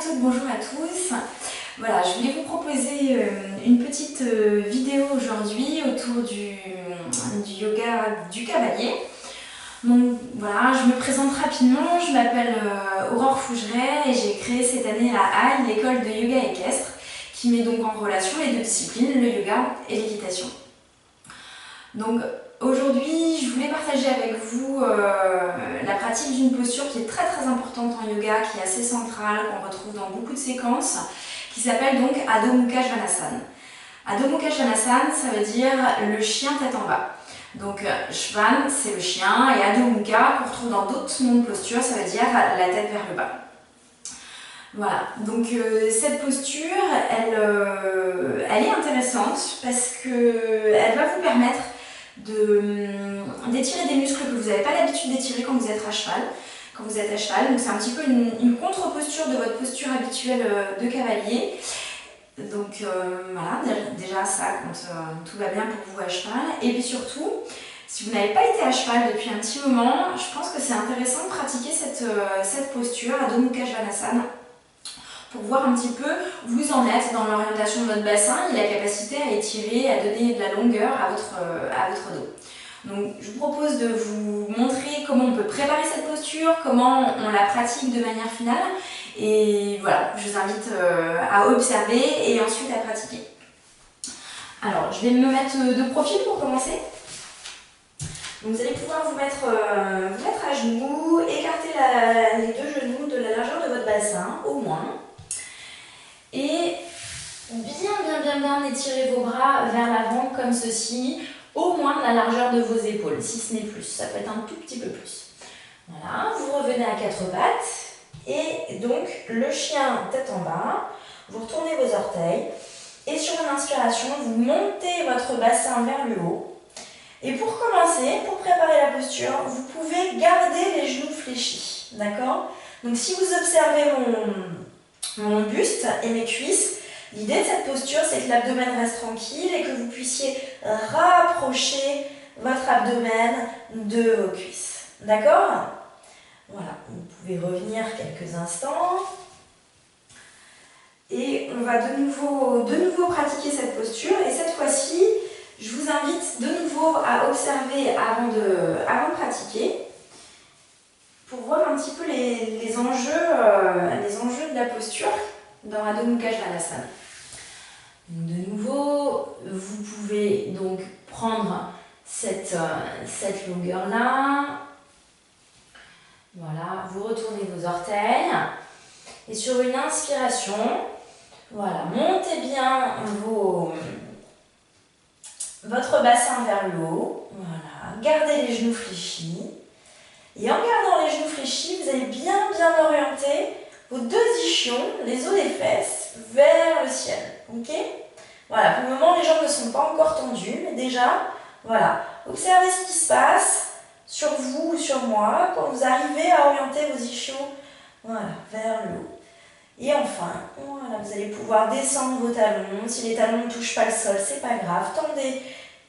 toutes, bonjour à tous. Voilà, je voulais vous proposer une petite vidéo aujourd'hui autour du yoga du cavalier. Donc voilà, je me présente rapidement, je m'appelle Aurore Fougeret et j'ai créé cette année à Halle l'école de yoga équestre qui met donc en relation les deux disciplines, le yoga et l'équitation. Donc aujourd'hui, je voulais partager avec vous la pratique d'une posture qui est très importante en yoga, qui est assez centrale, qu'on retrouve dans beaucoup de séquences, qui s'appelle donc Adho Mukha Svanasana. Adho Mukha Svanasana, ça veut dire le chien tête en bas. Donc Shvan, c'est le chien, et Adho Mukha, qu'on retrouve dans d'autres noms de postures, ça veut dire la tête vers le bas. Voilà, donc cette posture, elle est intéressante parce qu'elle va vous permettre d'étirer des muscles que vous n'avez pas l'habitude d'étirer quand vous êtes à cheval. Donc c'est un petit peu une contre-posture de votre posture habituelle de cavalier. Donc voilà, déjà ça quand tout va bien pour vous à cheval. Et puis surtout, si vous n'avez pas été à cheval depuis un petit moment, je pense que c'est intéressant de pratiquer cette posture, Adho Mukha Svanasana, pour voir un petit peu où vous en êtes dans l'orientation de votre bassin et la capacité à étirer, à donner de la longueur à votre dos. Donc je vous propose de vous montrer comment on peut préparer cette posture, comment on la pratique de manière finale. Et voilà, je vous invite à observer et ensuite à pratiquer. Alors, je vais me mettre de profil pour commencer. Donc, vous allez pouvoir vous mettre à genoux, écarter les deux genoux de la largeur de votre bassin, au moins. Et bien étirer vos bras vers l'avant comme ceci, au moins la largeur de vos épaules, si ce n'est plus. Ça peut être un tout petit peu plus. Voilà, vous revenez à quatre pattes. Et donc, le chien tête en bas, vous retournez vos orteils. Et sur une inspiration, vous montez votre bassin vers le haut. Et pour commencer, pour préparer la posture, vous pouvez garder les genoux fléchis. D'accord? Donc, si vous observez mon buste et mes cuisses, l'idée de cette posture, c'est que l'abdomen reste tranquille et que vous puissiez rapprocher votre abdomen de vos cuisses. D'accord? Voilà, vous pouvez revenir quelques instants. Et on va de nouveau pratiquer cette posture. Et cette fois-ci, je vous invite de nouveau à observer avant de pratiquer, pour voir un petit peu les enjeux de la posture dans Adho Mukha Svanasana. De nouveau, vous pouvez donc prendre cette longueur-là. Voilà, vous retournez vos orteils. Et sur une inspiration, voilà, montez bien votre bassin vers le haut. Voilà, gardez les genoux fléchis. Et en gardant les genoux fléchis, vous allez bien orienter vos deux ischions, les os des fesses, vers le ciel. Ok? Voilà, pour le moment, les jambes ne sont pas encore tendues, mais déjà, voilà, observez ce qui se passe sur vous ou sur moi quand vous arrivez à orienter vos ischions, voilà, vers le haut. Et enfin, voilà, vous allez pouvoir descendre vos talons. Si les talons ne touchent pas le sol, c'est pas grave. Tendez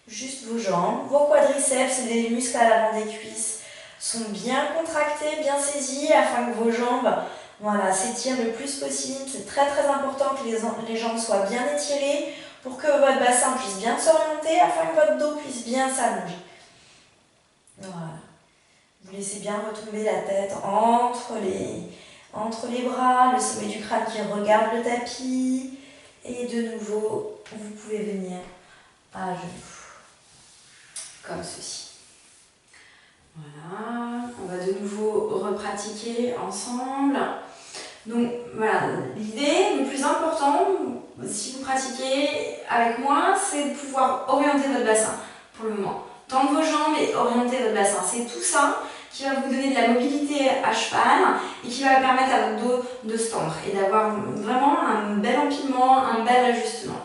juste vos jambes. Vos quadriceps et les muscles à l'avant des cuisses sont bien contractés, bien saisis, afin que vos jambes, voilà, s'étirent le plus possible. C'est très important que les jambes soient bien étirées pour que votre bassin puisse bien s'orienter, afin que votre dos puisse bien s'allonger. Voilà. Vous laissez bien retomber la tête entre les bras, le sommet du crâne qui regarde le tapis. Et de nouveau, vous pouvez venir à genoux, comme ceci. Voilà, on va de nouveau repratiquer ensemble. Donc voilà, l'idée, le plus important, si vous pratiquez avec moi, c'est de pouvoir orienter votre bassin pour le moment. Tendre vos jambes et orienter votre bassin. C'est tout ça qui va vous donner de la mobilité à cheval et qui va permettre à votre dos de se tendre et d'avoir vraiment un bel empilement, un bel ajustement.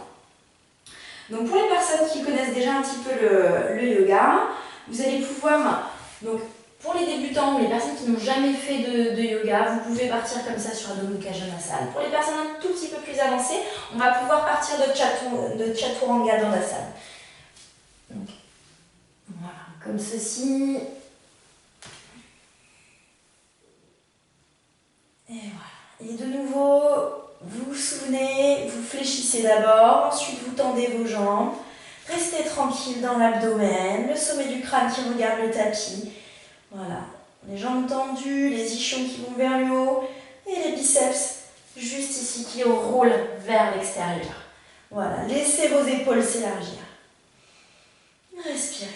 Donc pour les personnes qui connaissent déjà un petit peu le yoga, vous allez pouvoir, donc pour les débutants ou les personnes qui n'ont jamais fait de yoga, vous pouvez partir comme ça sur Adho Mukha Svanasana. Pour les personnes un tout petit peu plus avancées, on va pouvoir partir de Chaturanga Dandasana. Donc, voilà, comme ceci. Et voilà. Et de nouveau, ralentissez d'abord, ensuite vous tendez vos jambes. Restez tranquille dans l'abdomen, le sommet du crâne qui regarde le tapis. Voilà, les jambes tendues, les ischions qui vont vers le haut et les biceps juste ici qui roulent vers l'extérieur. Voilà, laissez vos épaules s'élargir. Respirez.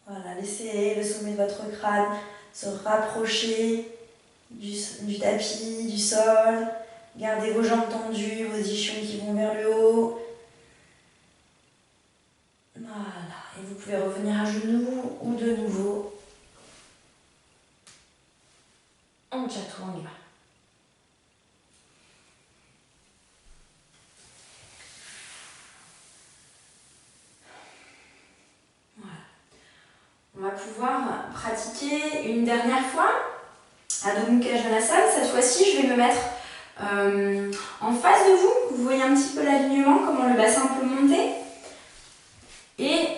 Voilà, laissez le sommet de votre crâne se rapprocher du tapis, du sol. Gardez vos jambes tendues, vos ischions qui vont vers le haut. Voilà, et vous pouvez revenir à genoux ou de nouveau en chaturanga. On va pouvoir pratiquer une dernière fois Adho Mukha Svanasana. Cette fois-ci, je vais me mettre en face de vous. Vous voyez un petit peu l'alignement, comment le bassin peut monter. Et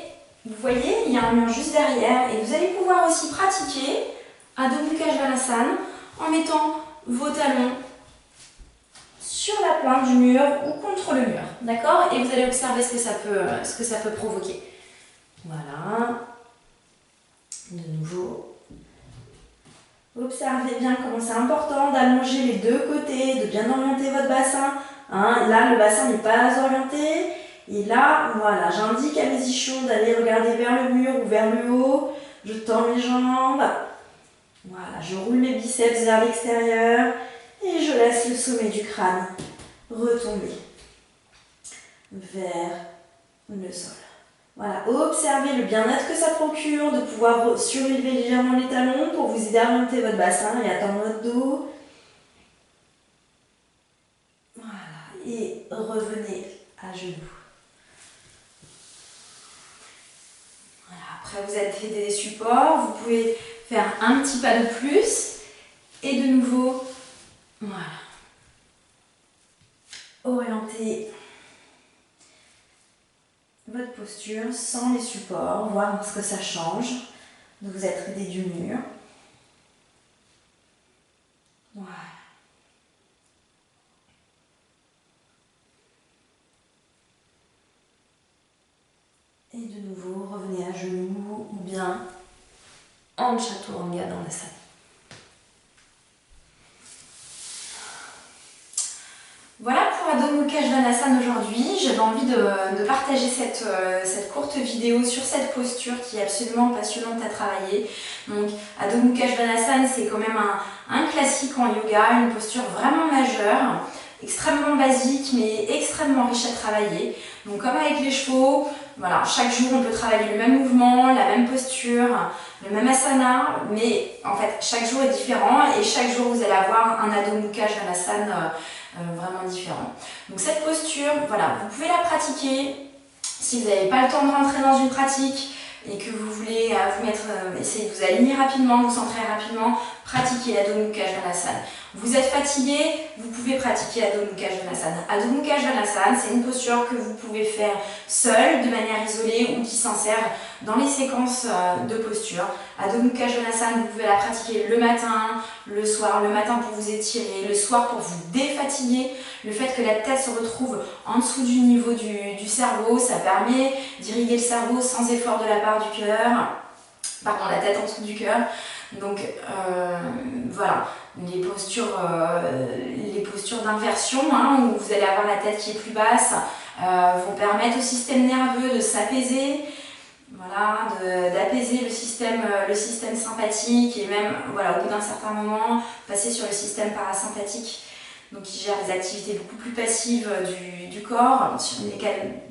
vous voyez, il y a un mur juste derrière. Et vous allez pouvoir aussi pratiquer Adho Mukha Svanasana en mettant vos talons sur la pointe du mur ou contre le mur. D'accord? Et vous allez observer ce que ça peut provoquer. Voilà. De nouveau, observez bien comment c'est important d'allonger les deux côtés, de bien orienter votre bassin. Hein, là, le bassin n'est pas orienté. Et là, voilà, j'indique à mes ischions d'aller regarder vers le mur ou vers le haut. Je tends mes jambes. Voilà, je roule mes biceps vers l'extérieur. Et je laisse le sommet du crâne retomber vers le sol. Voilà, observez le bien-être que ça procure de pouvoir surélever légèrement les talons pour vous aider à remonter votre bassin et à tendre votre dos. Voilà, et revenez à genoux. Voilà, après vous êtes aidé des supports, vous pouvez faire un petit pas de plus et de nouveau, voilà, orienter votre posture sans les supports, voir ce que ça change de vous être aidé du mur. Voilà. Et de nouveau, revenez à genoux ou bien en chaturanga dans la salle. Voilà pour Adho Mukha Svanasana aujourd'hui. J'avais envie de partager cette courte vidéo sur cette posture qui est absolument passionnante à travailler. Donc Adho Mukha Svanasana, c'est quand même un classique en yoga, une posture vraiment majeure, extrêmement basique mais extrêmement riche à travailler. Donc comme avec les chevaux, voilà, chaque jour on peut travailler le même mouvement, la même posture, le même asana, mais en fait chaque jour est différent et chaque jour vous allez avoir un Adho Mukha Svanasana vraiment différent. Donc cette posture, voilà, vous pouvez la pratiquer si vous n'avez pas le temps de rentrer dans une pratique et que vous voulez vous mettre, essayer de vous aligner rapidement, vous centrer rapidement, pratiquez l'Adho Mukha Svanasana. Vous êtes fatigué, vous pouvez pratiquer Adho Mukha Svanasana. Adho Mukha Svanasana, c'est une posture que vous pouvez faire seule, de manière isolée ou qui s'insère dans les séquences de posture. Adho Mukha Svanasana, vous pouvez la pratiquer le matin, le soir, le matin pour vous étirer, le soir pour vous défatiguer. Le fait que la tête se retrouve en dessous du niveau du cerveau, ça permet d'irriguer le cerveau sans effort de la part du cœur. Pardon, la tête en dessous du cœur. Donc voilà, les postures d'inversion, hein, où vous allez avoir la tête qui est plus basse, vont permettre au système nerveux de s'apaiser, voilà, d'apaiser le système sympathique et même, voilà, au bout d'un certain moment, passer sur le système parasympathique, donc qui gère les activités beaucoup plus passives du corps, desquelles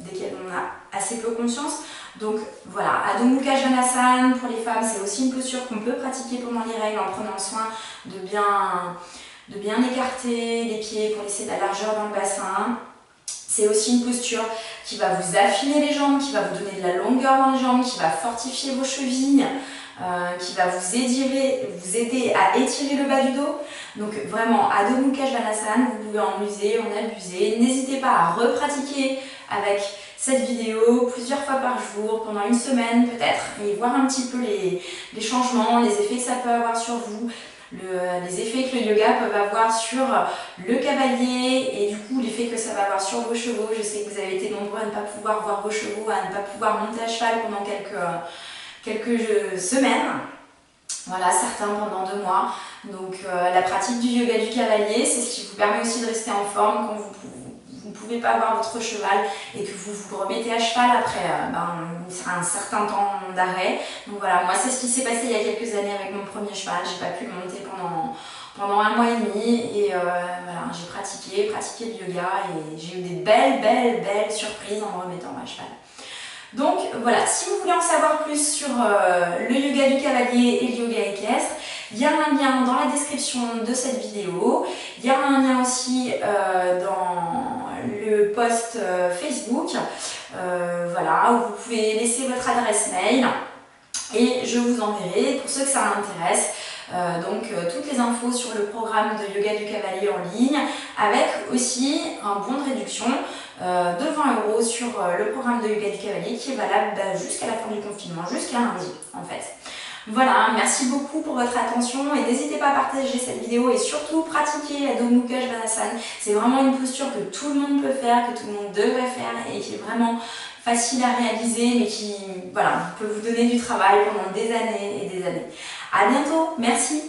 on a assez peu conscience. Donc voilà, Adho Mukha Svanasana pour les femmes, c'est aussi une posture qu'on peut pratiquer pendant les règles en prenant soin de bien écarter les pieds pour laisser de la largeur dans le bassin. C'est aussi une posture qui va vous affiner les jambes, qui va vous donner de la longueur dans les jambes, qui va fortifier vos chevilles, qui va vous aider à étirer le bas du dos. Donc vraiment, Adho Mukha Svanasana, vous pouvez en user, en abuser. N'hésitez pas à repratiquer avec cette vidéo plusieurs fois par jour, pendant une semaine peut-être, et voir un petit peu les changements, les effets que ça peut avoir sur vous. les effets que le yoga peut avoir sur le cavalier et du coup l'effet que ça va avoir sur vos chevaux. Je sais que vous avez été nombreux à ne pas pouvoir voir vos chevaux, à ne pas pouvoir monter à cheval pendant quelques semaines. Voilà, certains pendant 2 mois. Donc la pratique du yoga du cavalier, c'est ce qui vous permet aussi de rester en forme quand vous ne pouvez pas voir votre cheval et que vous vous remettez à cheval après un certain temps d'arrêt. Donc voilà, moi c'est ce qui s'est passé il y a quelques années avec mon premier cheval. J'ai pas pu le monter pendant 1 mois et demi et voilà, j'ai pratiqué le yoga et j'ai eu des belles surprises en me remettant à cheval. Donc voilà, si vous voulez en savoir plus sur le yoga du cavalier et le yoga équestre, il y a un lien dans la description de cette vidéo. Il y a un lien aussi dans le post Facebook, voilà, où vous pouvez laisser votre adresse mail et je vous enverrai, pour ceux que ça intéresse, toutes les infos sur le programme de yoga du cavalier en ligne, avec aussi un bon de réduction de 20 € sur le programme de yoga du cavalier qui est valable jusqu'à la fin du confinement, jusqu'à lundi en fait. Voilà, merci beaucoup pour votre attention et n'hésitez pas à partager cette vidéo et surtout pratiquer Adho Mukha Svanasana. C'est vraiment une posture que tout le monde peut faire, que tout le monde devrait faire et qui est vraiment facile à réaliser mais qui voilà, peut vous donner du travail pendant des années et des années. À bientôt, merci.